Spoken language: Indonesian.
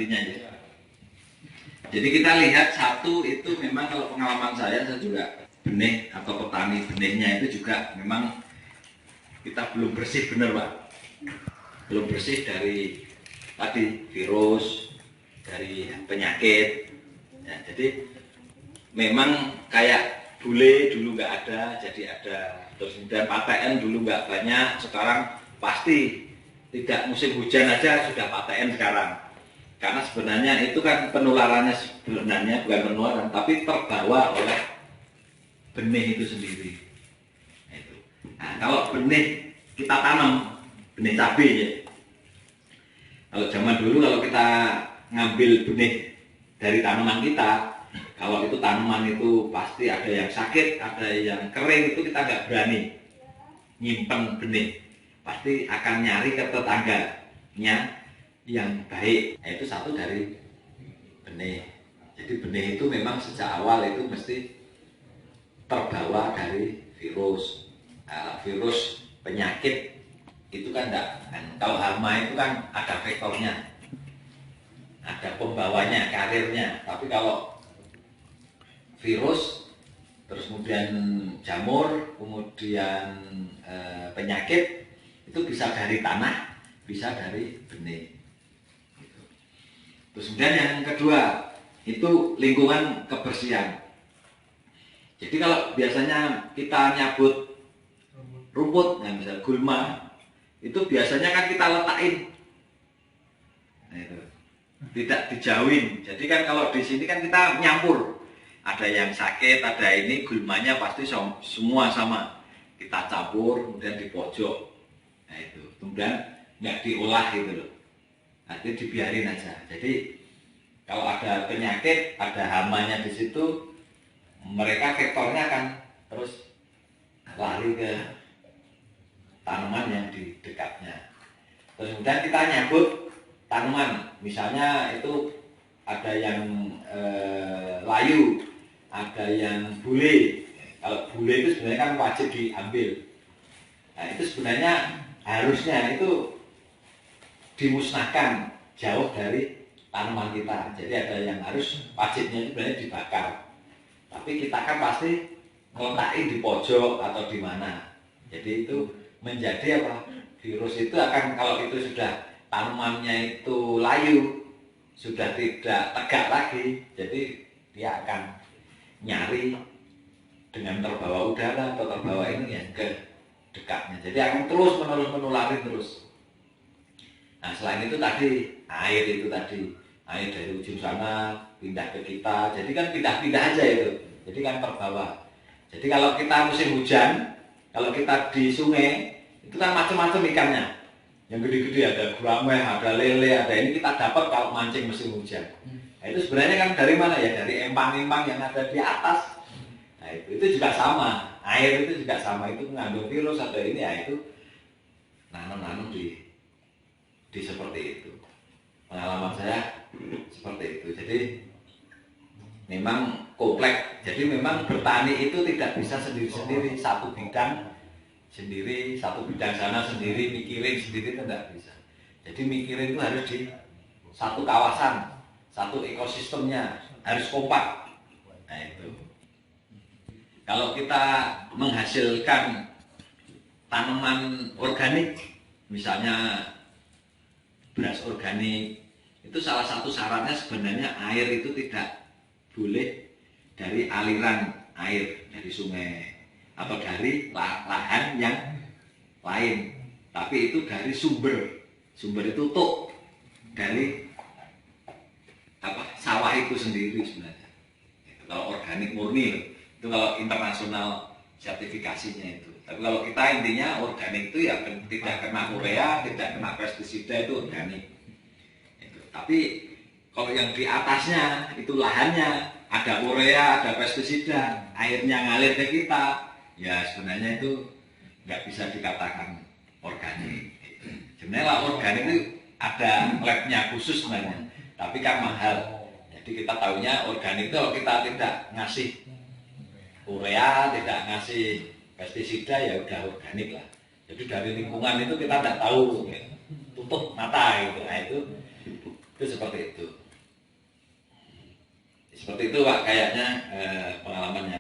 nantinya ya. Jadi kita lihat satu itu memang kalau pengalaman saya juga benih atau petani benihnya itu juga memang kita belum bersih benar Pak. Belum bersih dari tadi virus, dari penyakit. Ya, jadi memang kayak bule dulu nggak ada, jadi ada. Terus kemudian PTN dulu nggak banyak, sekarang pasti tidak musim hujan aja sudah PTN sekarang. Karena sebenarnya itu kan penularannya sebenarnya bukan penularan, tapi terbawa oleh benih itu sendiri. Nah, kalau benih kita tanam, benih cabai ya. Kalau zaman dulu kalau kita ngambil benih dari tanaman kita, kalau itu tanaman itu pasti ada yang sakit, ada yang kering, itu kita nggak berani nyimpen benih. Pasti akan nyari ke tetangganya yang baik. Nah, itu satu dari benih. Jadi benih itu memang sejak awal itu mesti terbawa dari virus. Nah, virus penyakit itu kan enggak. Kalau hama itu kan ada vektornya, ada pembawanya, karirnya. Tapi kalau virus, terus kemudian jamur, kemudian penyakit, itu bisa dari tanah, bisa dari benih. Terus kemudian yang kedua, itu lingkungan kebersihan. Jadi kalau biasanya kita nyabut rumput, nah misalnya gulma, itu biasanya kan kita letakin. Nah, itu. Tidak dijauhin. Jadi kan kalau di sini kan kita nyampur. Ada yang sakit, ada ini, gulmanya pasti semua sama. Kita campur, kemudian di pojok. Nah itu, kemudian nggak diolah gitu loh. Nanti dibiarin aja. Jadi kalau ada penyakit, ada hamanya di situ, mereka vektornya akan terus lari ke tanaman yang di dekatnya. Terus kemudian kita nyabut tanaman, misalnya itu ada yang layu, ada yang bule. Kalau bule itu sebenarnya kan wajib diambil. Nah itu sebenarnya harusnya itu dimusnahkan jauh dari tanaman kita. Jadi ada yang harus wajibnya itu sebenarnya dibakar. Tapi kita kan pasti ngeletakin di pojok atau di mana. Jadi itu menjadi apa? Virus itu akan, kalau itu sudah tanamannya itu layu, sudah tidak tegak lagi, jadi dia akan nyari dengan terbawa udara atau terbawa ini yang ke dekatnya. Jadi akan terus menerus menulari terus. Nah selain itu tadi air dari ujung sana pindah ke kita. Jadi kan pindah-pindah aja itu. Jadi kan terbawa. Jadi kalau kita musim hujan, kalau kita di sungai itu kan macam-macam ikannya. Yang gede-gede ada gurame, ada lele, ada ini kita dapat kalau mancing musim hujan. Nah, itu sebenarnya kan dari mana ya? Dari empang-empang yang ada di atas. Nah itu juga sama. Air itu juga sama, itu mengandung virus atau ini ya itu nanam-nanam di seperti itu. Pengalaman saya seperti itu. Jadi memang kompleks. Jadi memang bertani itu tidak bisa sendiri-sendiri, satu bidang sendiri, satu bidang sana sendiri, mikirin sendiri itu tidak bisa. Jadi mikirin itu harus di satu kawasan, satu ekosistemnya harus kompak. Nah itu. Kalau kita menghasilkan tanaman organik, misalnya beras organik, itu salah satu syaratnya sebenarnya air itu tidak boleh dari aliran air dari sungai atau dari lahan yang lain, tapi itu dari sumber itu tuh dari sawah itu sendiri sebenarnya. Kalau organik murni itu kalau internasional sertifikasinya itu. Tapi kalau kita intinya organik itu ya tidak kena urea, tidak kena pestisida, itu organik. Itu. Tapi kalau yang di atasnya itu lahannya ada urea, ada pestisida, airnya ngalir ke kita, ya sebenarnya itu nggak bisa dikatakan organik. Sebenarnya organik itu ada labnya khusus sebenarnya, tapi kan mahal. Jadi kita tahunya organik itu kalau kita tidak ngasih urea, tidak ngasih pestisida, ya udah organik lah. Jadi dari lingkungan itu kita tidak tahu, tutup mata gitu. Nah itu seperti itu. Seperti itu Pak kayaknya pengalamannya.